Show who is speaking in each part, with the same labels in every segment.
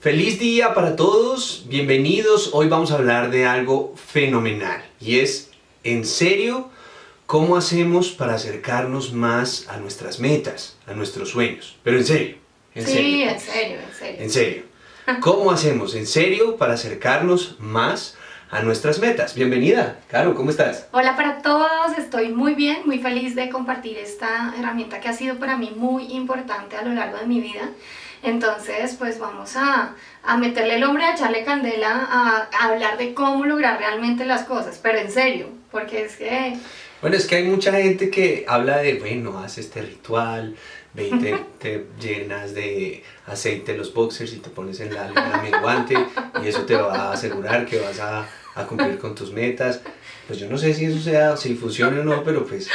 Speaker 1: Feliz día para todos, bienvenidos. Hoy vamos a hablar de algo fenomenal y es, en serio, cómo hacemos para acercarnos más a nuestras metas, a nuestros sueños. Pero en serio, en
Speaker 2: Sí,
Speaker 1: serio.
Speaker 2: en serio, en serio.
Speaker 1: En serio. ¿Cómo hacemos en serio para acercarnos más a nuestras metas? Bienvenida, Caro, ¿cómo estás?
Speaker 2: Hola para todos, estoy muy bien, muy feliz de compartir esta herramienta que ha sido para mí muy importante a lo largo de mi vida. Entonces, pues vamos a meterle el hombre, a echarle candela, a hablar de cómo lograr realmente las cosas, pero en serio, porque es que...
Speaker 1: Bueno, es que hay mucha gente que habla de, bueno, haz este ritual, ve y te llenas de aceite los boxers y te pones en la luna menguante y eso te va a asegurar que vas a cumplir con tus metas. Pues yo no sé si eso sea, si funciona o no, pero pues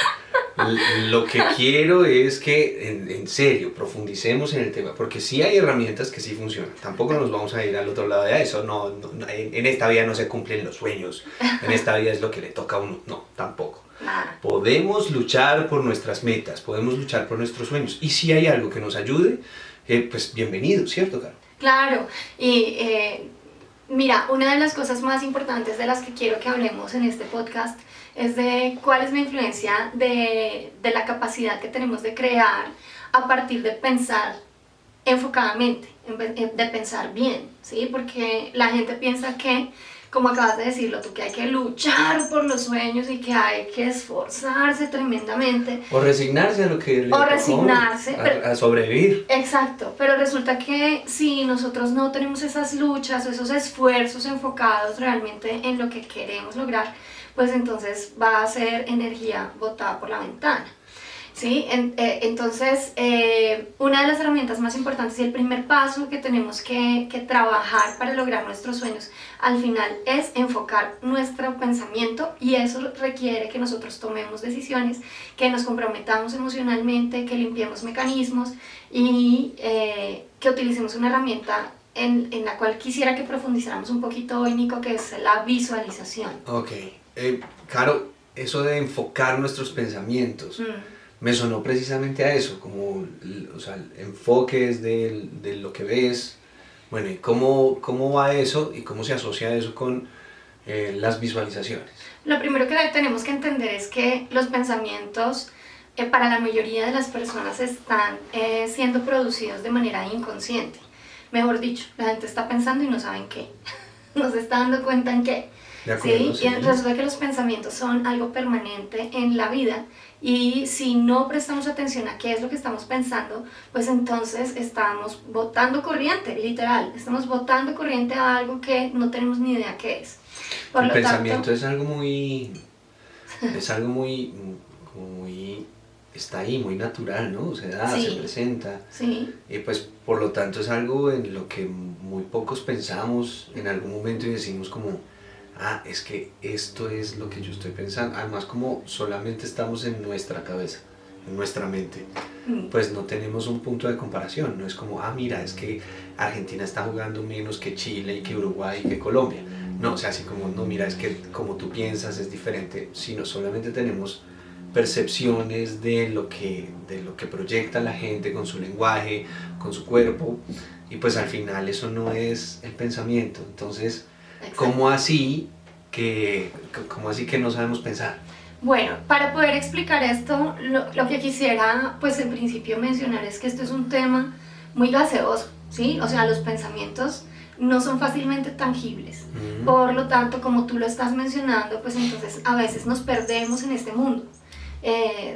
Speaker 1: lo que quiero es que en serio profundicemos en el tema, porque sí hay herramientas que sí funcionan. Tampoco nos vamos a ir al otro lado de eso, no, en esta vida no se cumplen los sueños, en esta vida es lo que le toca a uno, no, tampoco.
Speaker 2: Nada.
Speaker 1: Podemos luchar por nuestras metas, podemos luchar por nuestros sueños. Y si hay algo que nos ayude, pues bienvenido, ¿cierto, Caro?
Speaker 2: Claro, y mira, una de las cosas más importantes de las que quiero que hablemos en este podcast es de cuál es la influencia de la capacidad que tenemos de crear a partir de pensar enfocadamente, de pensar bien, ¿sí? Porque la gente piensa que, como acabas de decirlo tú, que hay que luchar por los sueños y que hay que esforzarse tremendamente.
Speaker 1: O resignarse a lo que le tocó,
Speaker 2: resignarse,
Speaker 1: a sobrevivir.
Speaker 2: Exacto, pero resulta que si nosotros no tenemos esas luchas o esos esfuerzos enfocados realmente en lo que queremos lograr, pues entonces va a ser energía botada por la ventana. ¿Sí? Entonces, una de las herramientas más importantes y el primer paso que tenemos que trabajar para lograr nuestros sueños al final es enfocar nuestro pensamiento, y eso requiere que nosotros tomemos decisiones, que nos comprometamos emocionalmente, que limpiemos mecanismos y que utilicemos una herramienta en la cual quisiera que profundizáramos un poquito hoy, Nico, que es la visualización.
Speaker 1: Ok, Caro, eso de enfocar nuestros pensamientos. Me sonó precisamente a eso, como, o sea, el enfoque es de lo que ves. Bueno, ¿y cómo va eso y cómo se asocia eso con las visualizaciones?
Speaker 2: Lo primero que tenemos que entender es que los pensamientos para la mayoría de las personas están siendo producidos de manera inconsciente. Mejor dicho, la gente está pensando y no saben qué, no se está dando cuenta en qué.
Speaker 1: De acuerdo,
Speaker 2: ¿Sí? Y resulta que los pensamientos son algo permanente en la vida, y si no prestamos atención a qué es lo que estamos pensando, pues entonces estamos botando corriente, literal, estamos botando corriente a algo que no tenemos ni idea qué es.
Speaker 1: El pensamiento es algo muy, está ahí, muy natural, ¿no? Se da,
Speaker 2: Sí.
Speaker 1: se presenta.
Speaker 2: Sí.
Speaker 1: Y pues por lo tanto es algo en lo que muy pocos pensamos en algún momento y decimos como, es que esto es lo que yo estoy pensando. Además, como solamente estamos en nuestra cabeza, en nuestra mente, pues no tenemos un punto de comparación. No es como, mira, es que Argentina está jugando menos que Chile y que Uruguay y que Colombia. No, o sea, así como, no, mira, es que como tú piensas es diferente. Sino solamente tenemos percepciones de lo que proyecta la gente con su lenguaje, con su cuerpo, y pues al final eso no es el pensamiento. Entonces, ¿cómo así que no sabemos pensar?
Speaker 2: Bueno, para poder explicar esto, lo que quisiera, pues en principio mencionar es que esto es un tema muy gaseoso, ¿sí? O sea, los pensamientos no son fácilmente tangibles. Por lo tanto, como tú lo estás mencionando, pues entonces a veces nos perdemos en este mundo.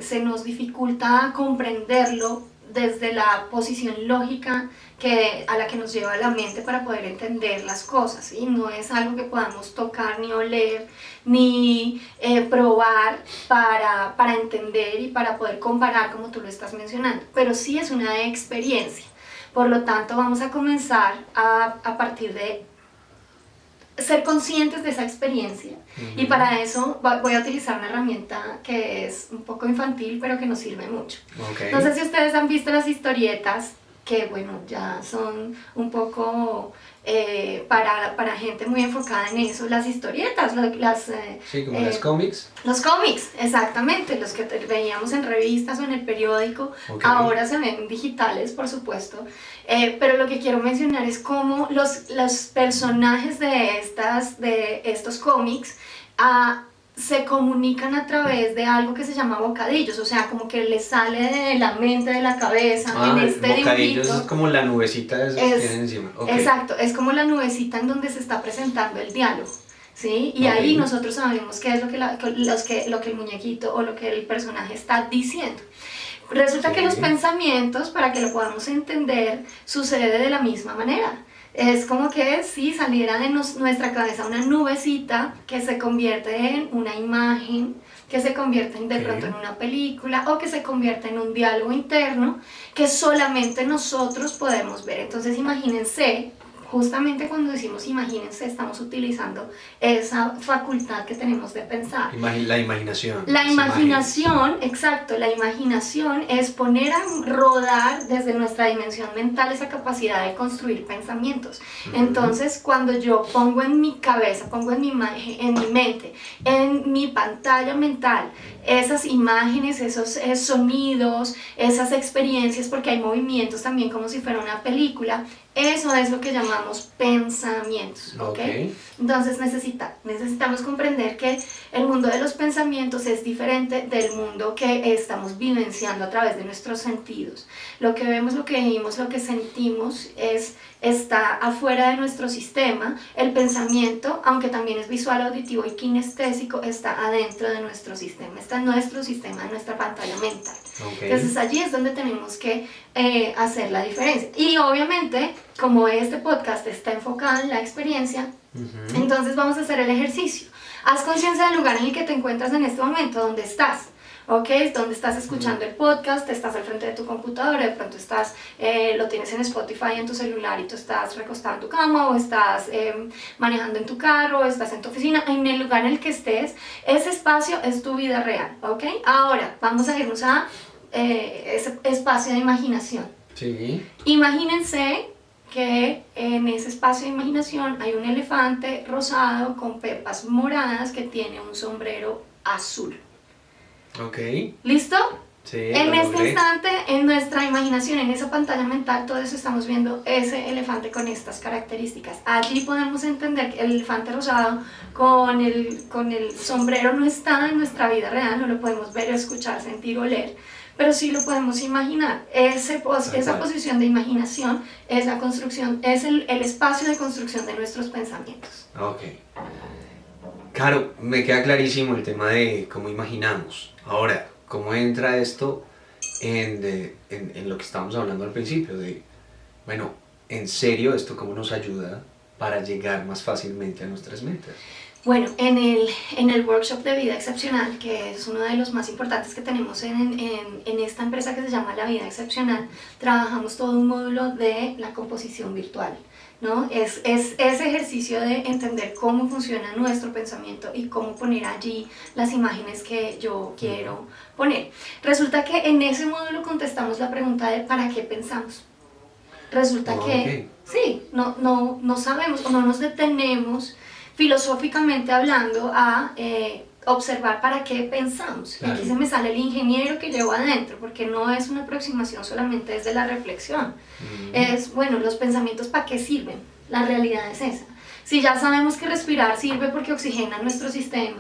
Speaker 2: Se nos dificulta comprenderlo desde la posición lógica a la que nos lleva la mente para poder entender las cosas, ¿sí? No es algo que podamos tocar, ni oler, ni probar para entender y para poder comparar, como tú lo estás mencionando, pero sí es una experiencia. Por lo tanto, vamos a comenzar a partir de ser conscientes de esa experiencia. Y para eso voy a utilizar una herramienta que es un poco infantil, pero que nos sirve mucho.
Speaker 1: Okay.
Speaker 2: No sé si ustedes han visto las historietas que bueno, ya son un poco para gente muy enfocada en eso, las historietas,
Speaker 1: Sí, como las cómics.
Speaker 2: Los cómics, exactamente, los que veíamos en revistas o en el periódico,
Speaker 1: Okay.
Speaker 2: ahora se ven digitales, por supuesto, pero lo que quiero mencionar es cómo los personajes de estos cómics se comunican a través de algo que se llama bocadillos, o sea, como que les sale de la mente, de la cabeza, en este
Speaker 1: bocadillos
Speaker 2: dibujito.
Speaker 1: Es como la nubecita esa que tienen encima. Okay.
Speaker 2: Exacto, es como la nubecita en donde se está presentando el diálogo, ¿sí? Y
Speaker 1: Okay.
Speaker 2: ahí nosotros sabemos qué es lo que el muñequito o lo que el personaje está diciendo. Resulta que los pensamientos, para que lo podamos entender, sucede de la misma manera. Es como que si saliera de nuestra cabeza una nubecita que se convierte en una imagen, que se convierte de pronto en una película o que se convierte en un diálogo interno que solamente nosotros podemos ver. Entonces imagínense, justamente cuando decimos imagínense, estamos utilizando esa facultad que tenemos de pensar.
Speaker 1: La imaginación.
Speaker 2: La imaginación, exacto, la imaginación es poner a rodar desde nuestra dimensión mental esa capacidad de construir pensamientos. Entonces, cuando yo pongo en mi cabeza, pongo en mi mente, en mi pantalla mental, esas imágenes, esos sonidos, esas experiencias, porque hay movimientos también como si fuera una película, eso es lo que llamamos pensamientos, ¿ok? Entonces necesitamos comprender que el mundo de los pensamientos es diferente del mundo que estamos vivenciando a través de nuestros sentidos. Lo que vemos, lo que vivimos, lo que sentimos está afuera de nuestro sistema. El pensamiento, aunque también es visual, auditivo y kinestésico, está adentro de nuestro sistema, está en nuestro sistema, en nuestra pantalla mental. Entonces allí es donde tenemos que hacer la diferencia. Y obviamente, como este podcast está enfocado en la experiencia, entonces vamos a hacer el ejercicio. Haz conciencia del lugar en el que te encuentras en este momento, donde estás. ¿Ok? Donde estás escuchando el podcast, estás al frente de tu computadora, de pronto lo tienes en Spotify en tu celular y tú estás recostado en tu cama o estás manejando en tu carro o estás en tu oficina, en el lugar en el que estés, ese espacio es tu vida real, ¿ok? Ahora vamos a irnos a ese espacio de imaginación.
Speaker 1: Sí.
Speaker 2: Imagínense que en ese espacio de imaginación hay un elefante rosado con pepas moradas que tiene un sombrero azul.
Speaker 1: Ok.
Speaker 2: ¿Listo?
Speaker 1: Sí,
Speaker 2: en este instante, en nuestra imaginación, en esa pantalla mental, todo eso estamos viendo ese elefante con estas características. Allí podemos entender que el elefante rosado con el sombrero no está en nuestra vida real, no lo podemos ver, escuchar, sentir, oler, pero sí lo podemos imaginar. Esa posición de imaginación es la construcción, es el espacio de construcción de nuestros pensamientos.
Speaker 1: Ok. Claro, me queda clarísimo el tema de cómo imaginamos. Ahora, ¿cómo entra esto en lo que estábamos hablando al principio? Bueno, en serio, ¿esto cómo nos ayuda para llegar más fácilmente a nuestras metas?
Speaker 2: Bueno, en el workshop de vida excepcional, que es uno de los más importantes que tenemos en esta empresa que se llama La Vida Excepcional, trabajamos todo un módulo de la composición virtual, ¿no? Es ese ejercicio de entender cómo funciona nuestro pensamiento y cómo poner allí las imágenes que yo quiero poner. Resulta que en ese módulo contestamos la pregunta de ¿para qué pensamos? Resulta que sí, no sabemos o no nos detenemos filosóficamente hablando a observar para qué pensamos. Claro. Aquí se me sale el ingeniero que llevo adentro, porque no es una aproximación solamente desde la reflexión. Es, bueno, los pensamientos ¿para qué sirven? La realidad es esa. Si ya sabemos que respirar sirve porque oxigena nuestro sistema,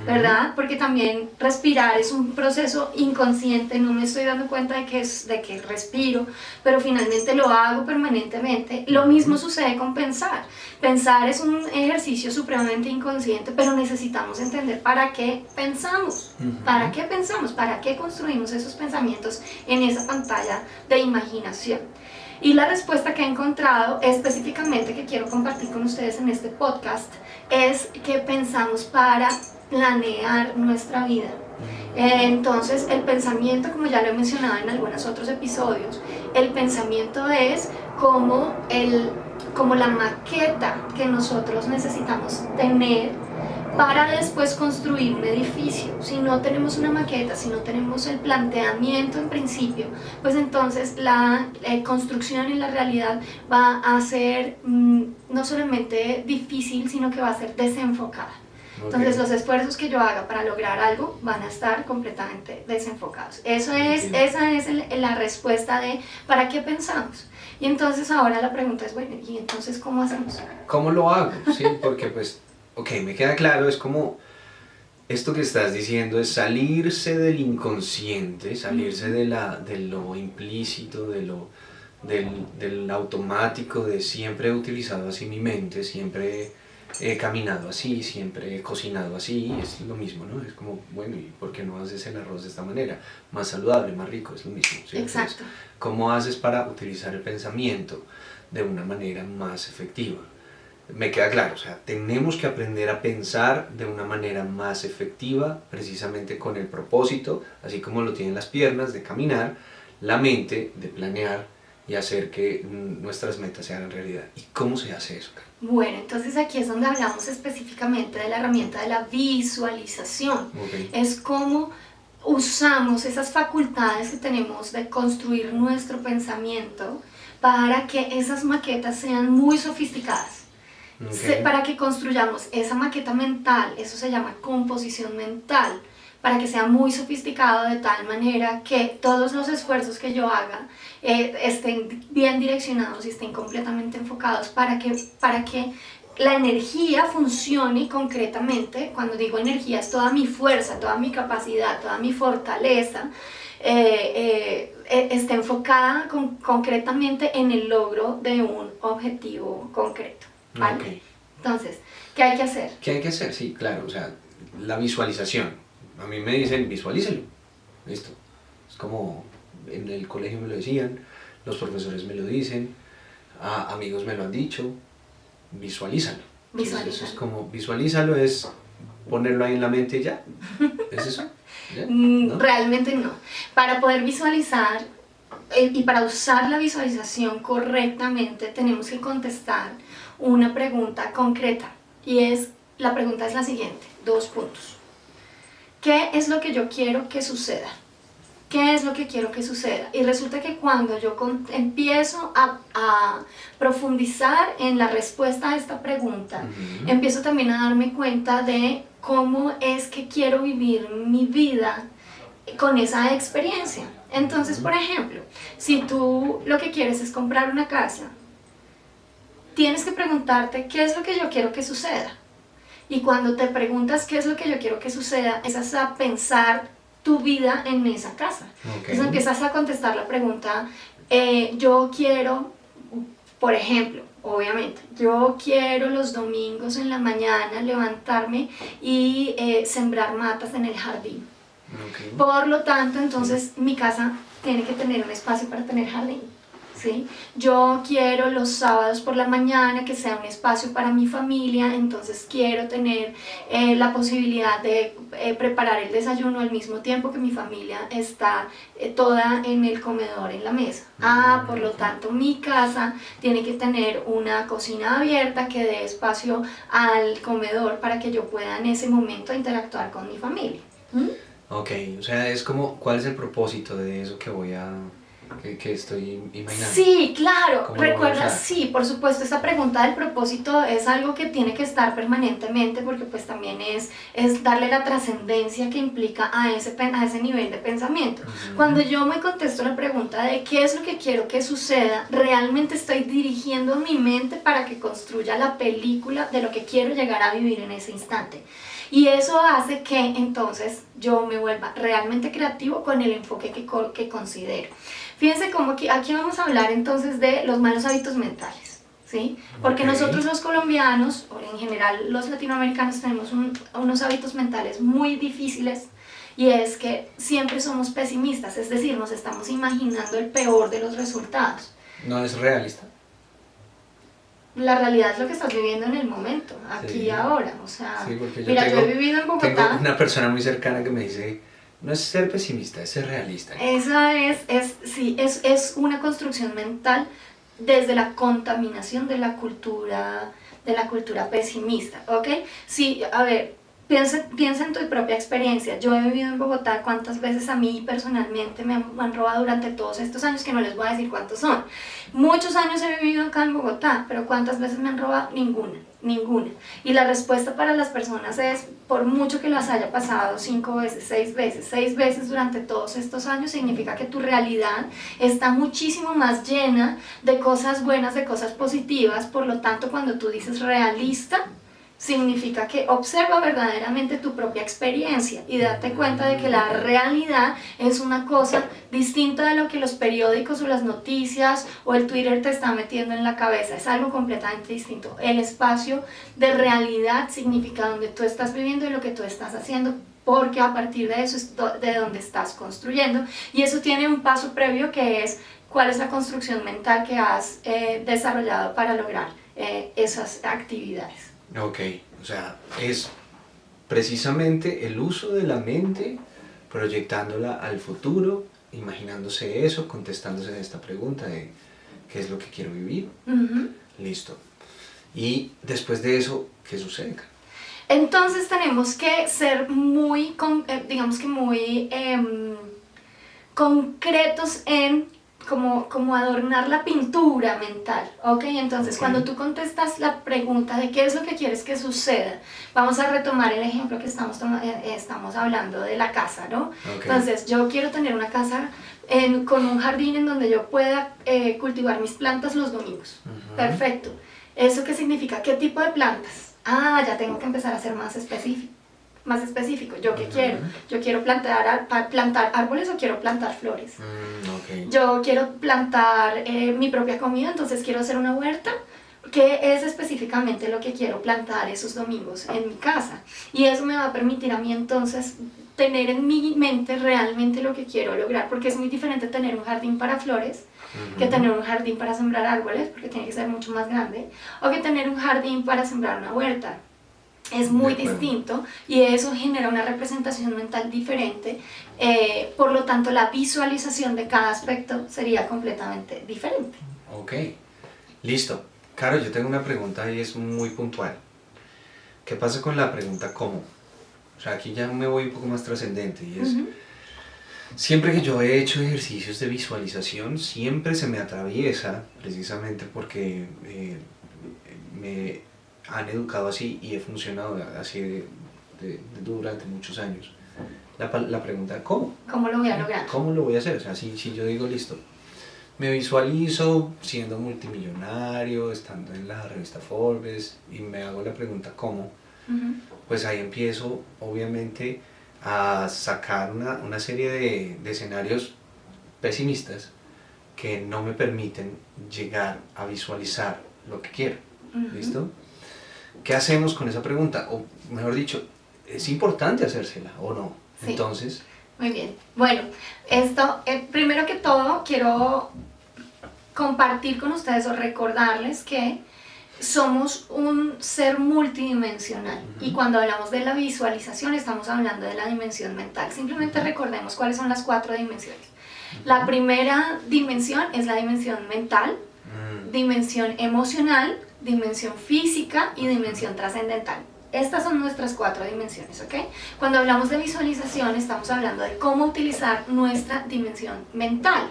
Speaker 2: ¿verdad? Porque también respirar es un proceso inconsciente, no me estoy dando cuenta de que respiro, pero finalmente lo hago permanentemente. Lo mismo sucede con pensar. Pensar es un ejercicio supremamente inconsciente, pero necesitamos entender para qué pensamos. ¿Para qué pensamos? ¿Para qué construimos esos pensamientos en esa pantalla de imaginación? Y la respuesta que he encontrado específicamente que quiero compartir con ustedes en este podcast es que pensamos para planear nuestra vida. Entonces el pensamiento, como ya lo he mencionado en algunos otros episodios, el pensamiento es como la maqueta que nosotros necesitamos tener para después construir un edificio. Si no tenemos una maqueta, si no tenemos el planteamiento en principio, pues entonces la construcción en la realidad va a ser no solamente difícil, sino que va a ser desenfocada. Entonces los esfuerzos que yo haga para lograr algo van a estar completamente desenfocados. Esa es la respuesta de ¿para qué pensamos? Y entonces ahora la pregunta es, bueno, ¿y entonces cómo hacemos?
Speaker 1: ¿Cómo lo hago? Sí, porque pues, ok, me queda claro, es como esto que estás diciendo es salirse del inconsciente, salirse de lo implícito, del automático, de siempre he utilizado así mi mente, siempre he caminado así, siempre he cocinado así, es lo mismo, ¿no? Es como, bueno, ¿y por qué no haces el arroz de esta manera? Más saludable, más rico, es lo mismo, ¿sí?
Speaker 2: Exacto.
Speaker 1: Entonces, ¿cómo haces para utilizar el pensamiento de una manera más efectiva? Me queda claro, o sea, tenemos que aprender a pensar de una manera más efectiva, precisamente con el propósito, así como lo tienen las piernas, de caminar, la mente, de planear y hacer que nuestras metas se hagan realidad. ¿Y cómo se hace eso?
Speaker 2: Bueno, entonces aquí es donde hablamos específicamente de la herramienta de la visualización.
Speaker 1: Okay.
Speaker 2: Es cómo usamos esas facultades que tenemos de construir nuestro pensamiento para que esas maquetas sean muy sofisticadas.
Speaker 1: Okay.
Speaker 2: Para que construyamos esa maqueta mental, eso se llama composición mental, para que sea muy sofisticado de tal manera que todos los esfuerzos que yo haga estén bien direccionados y estén completamente enfocados para que la energía funcione concretamente. Cuando digo energía es toda mi fuerza, toda mi capacidad, toda mi fortaleza, esté enfocada concretamente en el logro de un objetivo concreto. ¿Vale? Okay. Entonces, ¿qué hay que hacer?
Speaker 1: ¿Qué hay que hacer? Sí, claro, o sea, la visualización. A mí me dicen, visualícelo. Listo. Es como en el colegio me lo decían, los profesores me lo dicen, amigos me lo han dicho, visualízalo.
Speaker 2: Visualízalo.
Speaker 1: Eso es como, visualízalo es ponerlo ahí en la mente y ya. ¿Es eso?
Speaker 2: ¿Ya? ¿No? Realmente no. Para poder visualizar y para usar la visualización correctamente tenemos que contestar una pregunta concreta y la pregunta es la siguiente, 2 puntos. ¿Qué es lo que yo quiero que suceda? ¿Qué es lo que quiero que suceda? Y resulta que cuando yo empiezo a profundizar en la respuesta a esta pregunta, empiezo también a darme cuenta de cómo es que quiero vivir mi vida con esa experiencia. Entonces, por ejemplo, si tú lo que quieres es comprar una casa, tienes que preguntarte qué es lo que yo quiero que suceda. Y cuando te preguntas qué es lo que yo quiero que suceda, empiezas a pensar tu vida en esa casa. Okay. Entonces empiezas a contestar la pregunta, yo quiero, por ejemplo, obviamente, yo quiero los domingos en la mañana levantarme y sembrar matas en el jardín. Okay. Por lo tanto, entonces mi casa tiene que tener un espacio para tener jardín. ¿Sí? Yo quiero los sábados por la mañana que sea un espacio para mi familia, entonces quiero tener la posibilidad de preparar el desayuno al mismo tiempo que mi familia está toda en el comedor, en la mesa. Por lo tanto, mi casa tiene que tener una cocina abierta que dé espacio al comedor para que yo pueda en ese momento interactuar con mi familia.
Speaker 1: Ok, o sea, es como, ¿cuál es el propósito de eso que voy a... Que estoy imaginando?
Speaker 2: Sí, claro, recuerda, sí, por supuesto, esa pregunta del propósito es algo que tiene que estar permanentemente porque pues también es darle la trascendencia que implica a ese nivel de pensamiento. Cuando yo me contesto la pregunta de qué es lo que quiero que suceda, realmente estoy dirigiendo mi mente para que construya la película de lo que quiero llegar a vivir en ese instante. Y eso hace que entonces yo me vuelva realmente creativo con el enfoque que considero. Fíjense cómo aquí vamos a hablar entonces de los malos hábitos mentales, ¿sí? Porque nosotros los colombianos, o en general los latinoamericanos, tenemos unos hábitos mentales muy difíciles y es que siempre somos pesimistas, es decir, nos estamos imaginando el peor de los resultados.
Speaker 1: ¿No es realista?
Speaker 2: La realidad es lo que estás viviendo en el momento, aquí y ahora, o sea,
Speaker 1: sí,
Speaker 2: mira, yo he vivido en Bogotá.
Speaker 1: Tengo una persona muy cercana que me dice, no es ser pesimista, es ser realista.
Speaker 2: Esa es una construcción mental desde la contaminación de la cultura pesimista, ¿ok? Sí, a ver, piensa en tu propia experiencia. Yo he vivido en Bogotá, cuántas veces a mí personalmente me han robado durante todos estos años, que no les voy a decir cuántos son. Muchos años he vivido acá en Bogotá, pero ¿cuántas veces me han robado? Ninguna. Y la respuesta para las personas es, por mucho que las haya pasado 5 veces, 6 veces durante todos estos años, significa que tu realidad está muchísimo más llena de cosas buenas, de cosas positivas. Por lo tanto, cuando tú dices realista, significa que observa verdaderamente tu propia experiencia y date cuenta de que la realidad es una cosa distinta de lo que los periódicos o las noticias o el Twitter te está metiendo en la cabeza. Es algo completamente distinto. El espacio de realidad significa donde tú estás viviendo y lo que tú estás haciendo, porque a partir de eso es de donde estás construyendo, y eso tiene un paso previo, que es cuál es la construcción mental que has desarrollado para lograr esas actividades.
Speaker 1: Ok, o sea, es precisamente el uso de la mente, proyectándola al futuro, imaginándose eso, contestándose esta pregunta de ¿qué es lo que quiero vivir? Listo. Y después de eso, ¿qué sucede?
Speaker 2: Entonces tenemos que ser muy, digamos que muy concretos en como adornar la pintura mental, ¿ok? Entonces, cuando tú contestas la pregunta de qué es lo que quieres que suceda, vamos a retomar el ejemplo que estamos hablando de la casa, ¿no? Entonces, yo quiero tener una casa con un jardín en donde yo pueda cultivar mis plantas los domingos. Perfecto. ¿Eso qué significa? ¿Qué tipo de plantas? Ah, ya tengo que empezar a ser más específico. ¿Yo qué quiero? ¿Yo quiero plantar árboles o quiero plantar flores? Yo quiero plantar mi propia comida, entonces quiero hacer una huerta. ¿Qué es específicamente lo que quiero plantar esos domingos en mi casa? Y eso me va a permitir a mí entonces tener en mi mente realmente lo que quiero lograr, porque es muy diferente tener un jardín para flores que tener un jardín para sembrar árboles, porque tiene que ser mucho más grande, o que tener un jardín para sembrar una huerta. Es muy distinto, y eso genera una representación mental diferente, por lo tanto la visualización de cada aspecto sería completamente diferente.
Speaker 1: Ok, listo. Caro, yo tengo una pregunta y es muy puntual. ¿Qué pasa con la pregunta cómo? O sea, aquí ya me voy un poco más trascendente, y es, siempre que yo he hecho ejercicios de visualización, siempre se me atraviesa, precisamente porque me han educado así y he funcionado así durante muchos años. La pregunta, ¿cómo?
Speaker 2: ¿Cómo lo voy a lograr?
Speaker 1: ¿Cómo lo voy a hacer? O sea, si yo digo, listo, me visualizo siendo multimillonario, estando en la revista Forbes, y me hago la pregunta, ¿cómo? Pues ahí empiezo, obviamente, a sacar una serie de escenarios pesimistas que no me permiten llegar a visualizar lo que quiero. ¿Listo? ¿Qué hacemos con esa pregunta? O mejor dicho, ¿es importante hacérsela o no?
Speaker 2: Sí.
Speaker 1: Entonces...
Speaker 2: Muy bien. Bueno, esto, primero que todo, quiero compartir con ustedes o recordarles que somos un ser multidimensional, y cuando hablamos de la visualización estamos hablando de la dimensión mental. Simplemente recordemos cuáles son las 4 dimensiones. La primera dimensión es la dimensión mental, dimensión emocional, dimensión física y dimensión trascendental. Estas son nuestras 4 dimensiones, ¿ok? Cuando hablamos de visualización estamos hablando de cómo utilizar nuestra dimensión mental.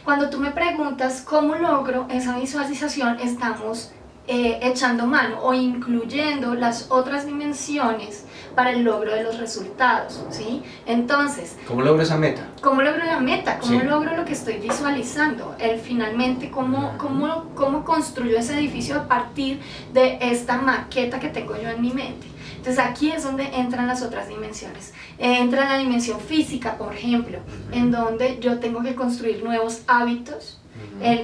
Speaker 2: Cuando tú me preguntas cómo logro esa visualización, estamos echando mano o incluyendo las otras dimensiones para el logro de los resultados, ¿sí? Entonces,
Speaker 1: ¿cómo logro esa meta?
Speaker 2: ¿Cómo logro la meta? ¿Cómo logro lo que estoy visualizando? Finalmente, ¿cómo construyo ese edificio a partir de esta maqueta que tengo yo en mi mente? Entonces aquí es donde entran las otras dimensiones. Entra la dimensión física, por ejemplo, en donde yo tengo que construir nuevos hábitos.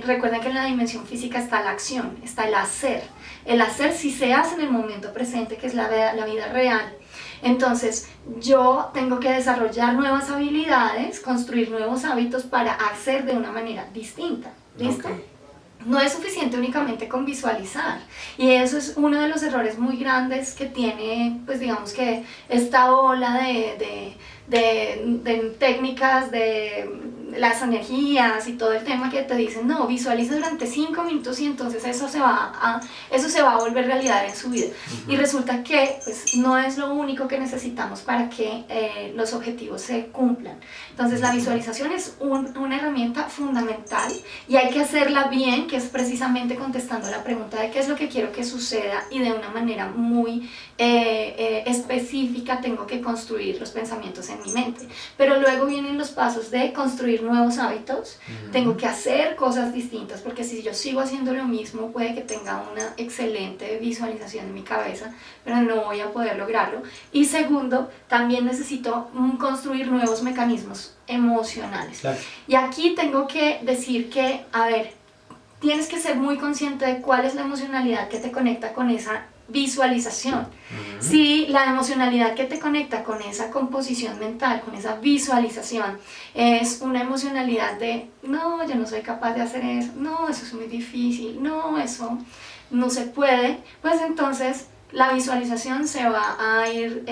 Speaker 2: Recuerden que en la dimensión física está la acción, está el hacer. El hacer sí se hace en el momento presente, que es la vida real. Entonces yo tengo que desarrollar nuevas habilidades, construir nuevos hábitos para hacer de una manera distinta. ¿Listo? No es suficiente únicamente con visualizar, y eso es uno de los errores muy grandes que tiene, pues digamos que esta ola de técnicas de las energías y todo el tema que te dicen, no, visualiza durante 5 minutos y entonces eso se va a volver realidad en su vida. Y resulta que pues, no es lo único que necesitamos para que los objetivos se cumplan. Entonces la visualización es una herramienta fundamental y hay que hacerla bien, que es precisamente contestando la pregunta de qué es lo que quiero que suceda y de una manera muy específica tengo que construir los pensamientos en mi mente. Pero luego vienen los pasos de construir nuevos hábitos, tengo que hacer cosas distintas, porque si yo sigo haciendo lo mismo puede que tenga una excelente visualización en mi cabeza, pero no voy a poder lograrlo. Y segundo, también necesito construir nuevos mecanismos emocionales. Claro. Y aquí tengo que decir que, a ver, tienes que ser muy consciente de cuál es la emocionalidad que te conecta con esa visualización. Si la emocionalidad que te conecta con esa composición mental, con esa visualización, es una emocionalidad de no, yo no soy capaz de hacer eso, no, eso es muy difícil, no, eso no se puede, pues entonces la visualización se va a ir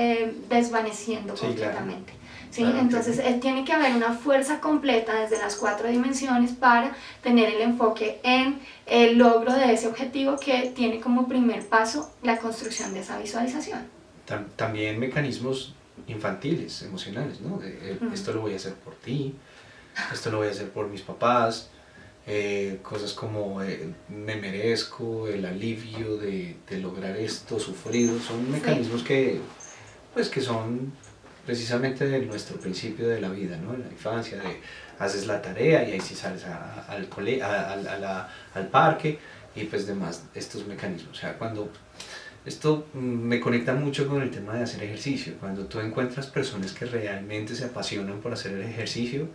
Speaker 2: desvaneciendo completamente. Claro. ¿Sí? Claro, entonces tiene que haber una fuerza completa desde las 4 dimensiones para tener el enfoque en el logro de ese objetivo que tiene como primer paso la construcción de esa visualización.
Speaker 1: También mecanismos infantiles, emocionales, ¿no? Esto lo voy a hacer por ti, esto lo voy a hacer por mis papás, cosas como me merezco, el alivio de lograr esto, sufrido, son mecanismos que son precisamente de nuestro principio de la vida, ¿no? En la infancia, de haces la tarea y ahí sí sales al parque y pues demás, estos mecanismos. O sea, cuando esto me conecta mucho con el tema de hacer ejercicio, cuando tú encuentras personas que realmente se apasionan por hacer el ejercicio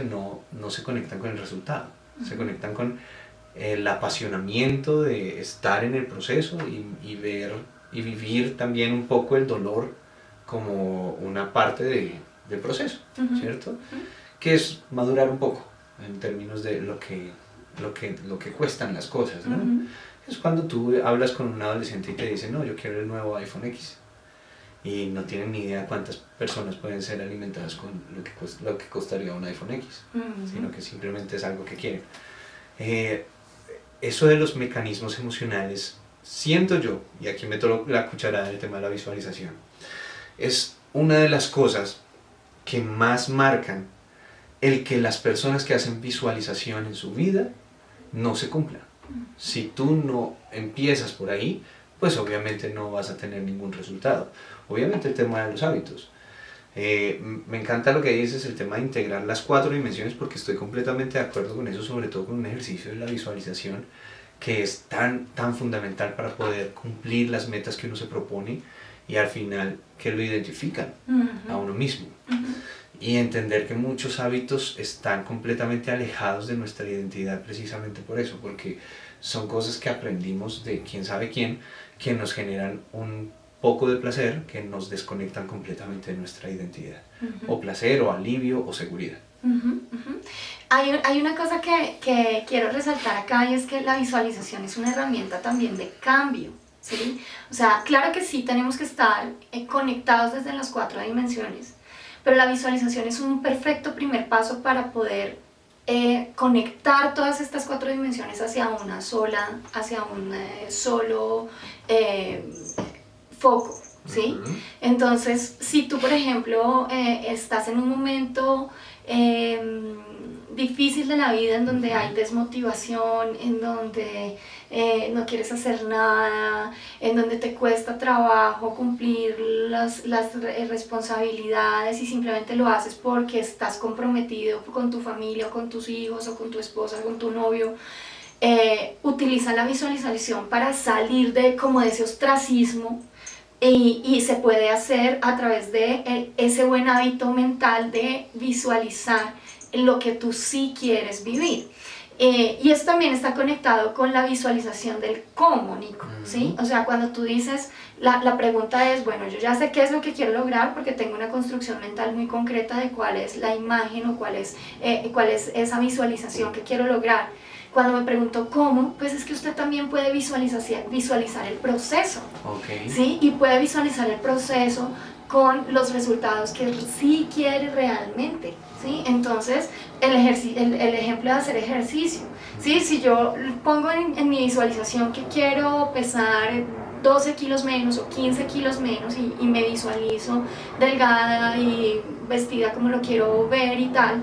Speaker 1: no se conectan con el resultado, se conectan con el apasionamiento de estar en el proceso y ver y vivir también un poco el dolor como una parte del proceso, ¿cierto? Que es madurar un poco en términos de lo que cuestan las cosas, ¿no? Es cuando tú hablas con un adolescente y te dice, no, yo quiero el nuevo iPhone X, y no tienen ni idea cuántas personas pueden ser alimentadas con lo que costaría un iPhone X, sino que simplemente es algo que quieren. Eso de los mecanismos emocionales, siento yo, y aquí meto la cucharada del tema de la visualización, es una de las cosas que más marcan el que las personas que hacen visualización en su vida no se cumplan. Si tú no empiezas por ahí, pues obviamente no vas a tener ningún resultado. Obviamente el tema de los hábitos. Me encanta lo que dices, el tema de integrar las 4 dimensiones, porque estoy completamente de acuerdo con eso, sobre todo con un ejercicio de la visualización que es tan fundamental para poder cumplir las metas que uno se propone y al final que lo identifican a uno mismo. Y entender que muchos hábitos están completamente alejados de nuestra identidad precisamente por eso, porque son cosas que aprendimos de quién sabe quién, que nos generan un poco de placer, que nos desconectan completamente de nuestra identidad, o placer, o alivio, o seguridad.
Speaker 2: Hay una cosa que quiero resaltar acá, y es que la visualización es una herramienta también de cambio, ¿sí? O sea, claro que sí tenemos que estar conectados desde las 4 dimensiones, pero la visualización es un perfecto primer paso para poder conectar todas estas 4 dimensiones hacia una sola, hacia un solo foco, ¿sí? Entonces, si tú, por ejemplo, estás en un momento difícil de la vida, en donde hay desmotivación, en donde no quieres hacer nada, en donde te cuesta trabajo cumplir las responsabilidades y simplemente lo haces porque estás comprometido con tu familia, o con tus hijos, o con tu esposa, o con tu novio, utiliza la visualización para salir de ese ostracismo. Y se puede hacer a través de ese buen hábito mental de visualizar lo que tú sí quieres vivir. Y esto también está conectado con la visualización del cómo, Nico, ¿sí? O sea, cuando tú dices, la pregunta es, bueno, yo ya sé qué es lo que quiero lograr porque tengo una construcción mental muy concreta de cuál es la imagen o cuál es esa visualización que quiero lograr. Cuando me pregunto cómo, pues es que usted también puede visualizar el proceso, ¿sí? Y puede visualizar el proceso con los resultados que sí quieres realmente, ¿sí? Entonces, el ejemplo de hacer ejercicio, ¿sí? Si yo pongo en mi visualización que quiero pesar 12 kilos menos o 15 kilos menos y me visualizo delgada y vestida como lo quiero ver y tal,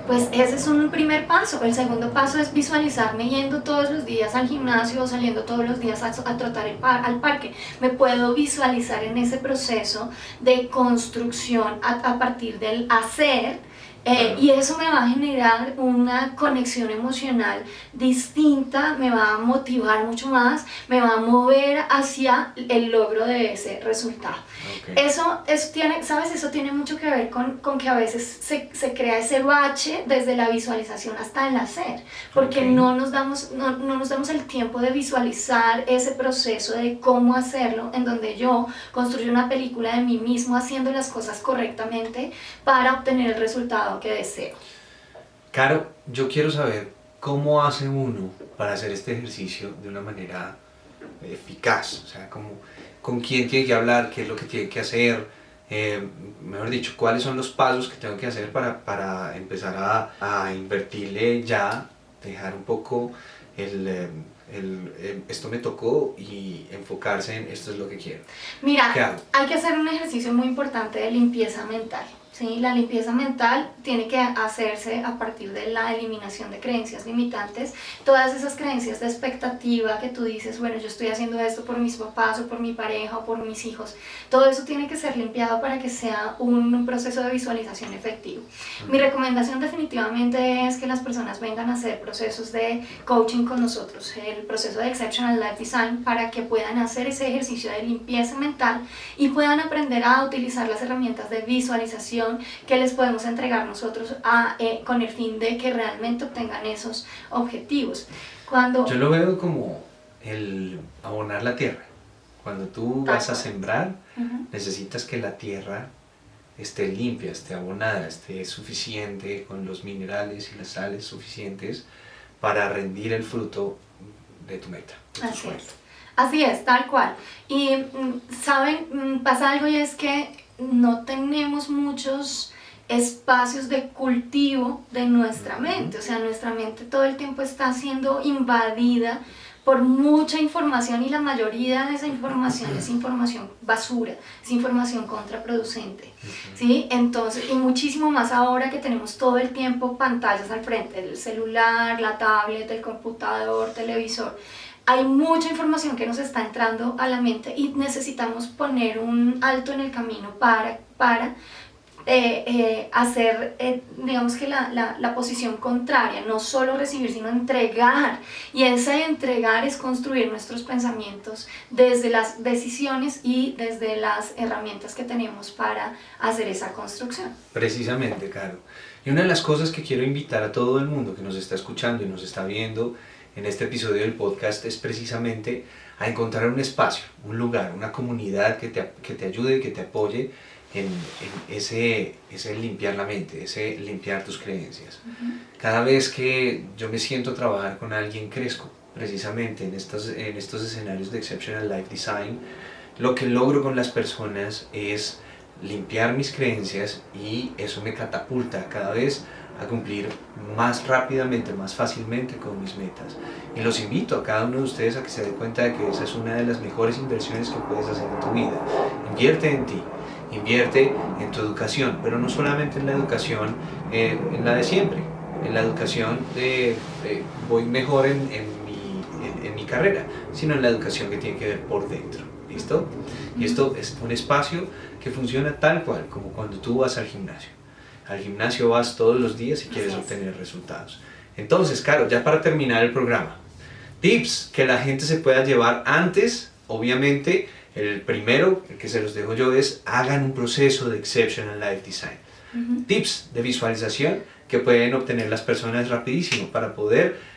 Speaker 2: pues ese es un primer paso. El segundo paso es visualizarme yendo todos los días al gimnasio o saliendo todos los días a trotar al parque. Me puedo visualizar en ese proceso de construcción a partir del hacer. Y eso me va a generar una conexión emocional distinta, me va a motivar mucho más, me va a mover hacia el logro de ese resultado. Okay. Eso tiene, ¿sabes? Eso tiene mucho que ver con que a veces se crea ese bache desde la visualización hasta el hacer, porque okay. no nos damos el tiempo de visualizar ese proceso de cómo hacerlo, en donde yo construyo una película de mí mismo haciendo las cosas correctamente para obtener el resultado que deseo.
Speaker 1: Caro, yo quiero saber cómo hace uno para hacer este ejercicio de una manera eficaz, o sea, con quién tiene que hablar, qué es lo que tiene que hacer, mejor dicho, cuáles son los pasos que tengo que hacer para empezar a invertirle ya, dejar un poco esto me tocó y enfocarse en esto es lo que quiero.
Speaker 2: Mira, hay que hacer un ejercicio muy importante de limpieza mental. ¿Sí? La limpieza mental tiene que hacerse a partir de la eliminación de creencias limitantes, todas esas creencias de expectativa que tú dices, bueno, yo estoy haciendo esto por mis papás o por mi pareja o por mis hijos, todo eso tiene que ser limpiado para que sea un proceso de visualización efectivo. Mi recomendación definitivamente es que las personas vengan a hacer procesos de coaching con nosotros, el proceso de Exceptional Life Design, para que puedan hacer ese ejercicio de limpieza mental y puedan aprender a utilizar las herramientas de visualización que les podemos entregar nosotros con el fin de que realmente obtengan esos objetivos.
Speaker 1: Yo lo veo como el abonar la tierra. Cuando tú vas a sembrar, necesitas que la tierra esté limpia, esté abonada, esté suficiente, con los minerales y las sales suficientes para rendir el fruto de tu meta, de tu sueño.
Speaker 2: Así es, tal cual. Y, ¿saben? Pasa algo y es que no tenemos muchos espacios de cultivo de nuestra mente, o sea, nuestra mente todo el tiempo está siendo invadida por mucha información y la mayoría de esa información es información basura, es información contraproducente, ¿sí? Entonces, y muchísimo más ahora que tenemos todo el tiempo pantallas al frente, el celular, la tablet, el computador, televisor. Hay mucha información que nos está entrando a la mente y necesitamos poner un alto en el camino para hacer, digamos que la posición contraria, no solo recibir, sino entregar. Y ese entregar es construir nuestros pensamientos desde las decisiones y desde las herramientas que tenemos para hacer esa construcción.
Speaker 1: Precisamente, Caro. Y una de las cosas que quiero invitar a todo el mundo que nos está escuchando y nos está viendo en este episodio del podcast es precisamente a encontrar un espacio, un lugar, una comunidad que te ayude, que te apoye en ese limpiar la mente, ese limpiar tus creencias. Cada vez que yo me siento a trabajar con alguien, crezco precisamente en estos escenarios de Exceptional Life Design. Lo que logro con las personas es limpiar mis creencias y eso me catapulta cada vez a cumplir más rápidamente, más fácilmente con mis metas. Y los invito a cada uno de ustedes a que se dé cuenta de que esa es una de las mejores inversiones que puedes hacer en tu vida. Invierte en ti, invierte en tu educación, pero no solamente en la educación, en la de siempre, en la educación de voy mejor en mi carrera, sino en la educación que tiene que ver por dentro. ¿Listo? Y esto es un espacio que funciona tal cual como cuando tú vas al gimnasio. Al gimnasio vas todos los días y quieres obtener resultados. Entonces, Caro, ya para terminar el programa, tips que la gente se pueda llevar antes. Obviamente, el primero, el que se los dejo yo, es hagan un proceso de Exceptional Life Design. Tips de visualización que pueden obtener las personas rapidísimo para poder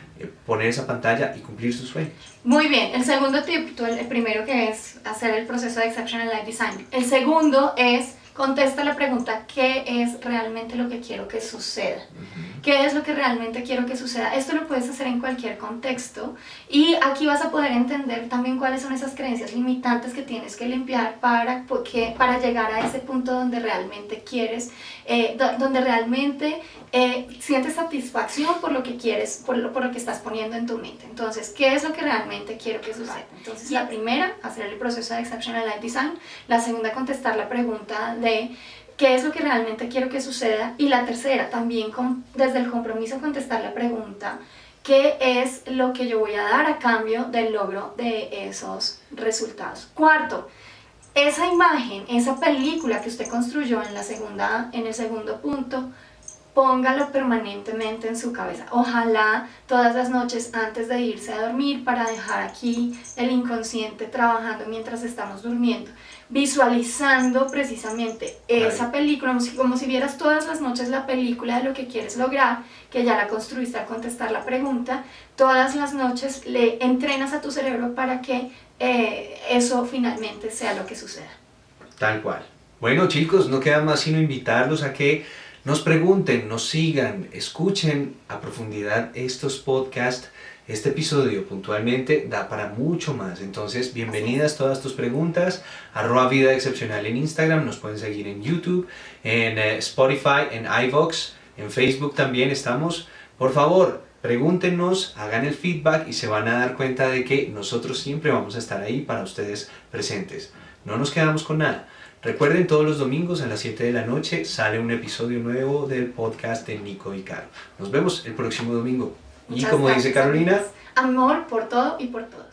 Speaker 1: poner esa pantalla y cumplir sus sueños.
Speaker 2: Muy bien, el segundo tip, el primero que es hacer el proceso de Exceptional Life Design. El segundo es Contesta la pregunta, ¿qué es realmente lo que quiero que suceda? ¿Qué es lo que realmente quiero que suceda? Esto lo puedes hacer en cualquier contexto y aquí vas a poder entender también cuáles son esas creencias limitantes que tienes que limpiar para llegar a ese punto donde realmente quieres, donde realmente sientes satisfacción por lo que quieres, por lo que estás poniendo en tu mente. Entonces, ¿qué es lo que realmente quiero que suceda? Entonces, la primera, hacer el proceso de Exceptional Life Design. La segunda, contestar la pregunta de qué es lo que realmente quiero que suceda. Y la tercera, también desde el compromiso, contestar la pregunta, ¿qué es lo que yo voy a dar a cambio del logro de esos resultados? Cuarto, esa imagen, esa película que usted construyó en el segundo punto, póngalo permanentemente en su cabeza. Ojalá todas las noches antes de irse a dormir, para dejar aquí el inconsciente trabajando mientras estamos durmiendo, visualizando precisamente esa película, como si vieras todas las noches la película de lo que quieres lograr, que ya la construiste al contestar la pregunta. Todas las noches le entrenas a tu cerebro para que eso finalmente sea lo que suceda.
Speaker 1: Tal cual. Bueno, chicos, no queda más sino invitarlos a que nos pregunten, nos sigan, escuchen a profundidad estos podcasts. Este episodio puntualmente da para mucho más. Entonces, bienvenidas todas tus preguntas. @vida excepcional en Instagram. Nos pueden seguir en YouTube, en Spotify, en iVoox, en Facebook también estamos. Por favor, pregúntenos, hagan el feedback y se van a dar cuenta de que nosotros siempre vamos a estar ahí para ustedes presentes. No nos quedamos con nada. Recuerden, todos los domingos a las 7 de la noche sale un episodio nuevo del podcast de Nico y Caro. Nos vemos el próximo domingo. Y como dice Carolina,
Speaker 2: amor por todo y por todos.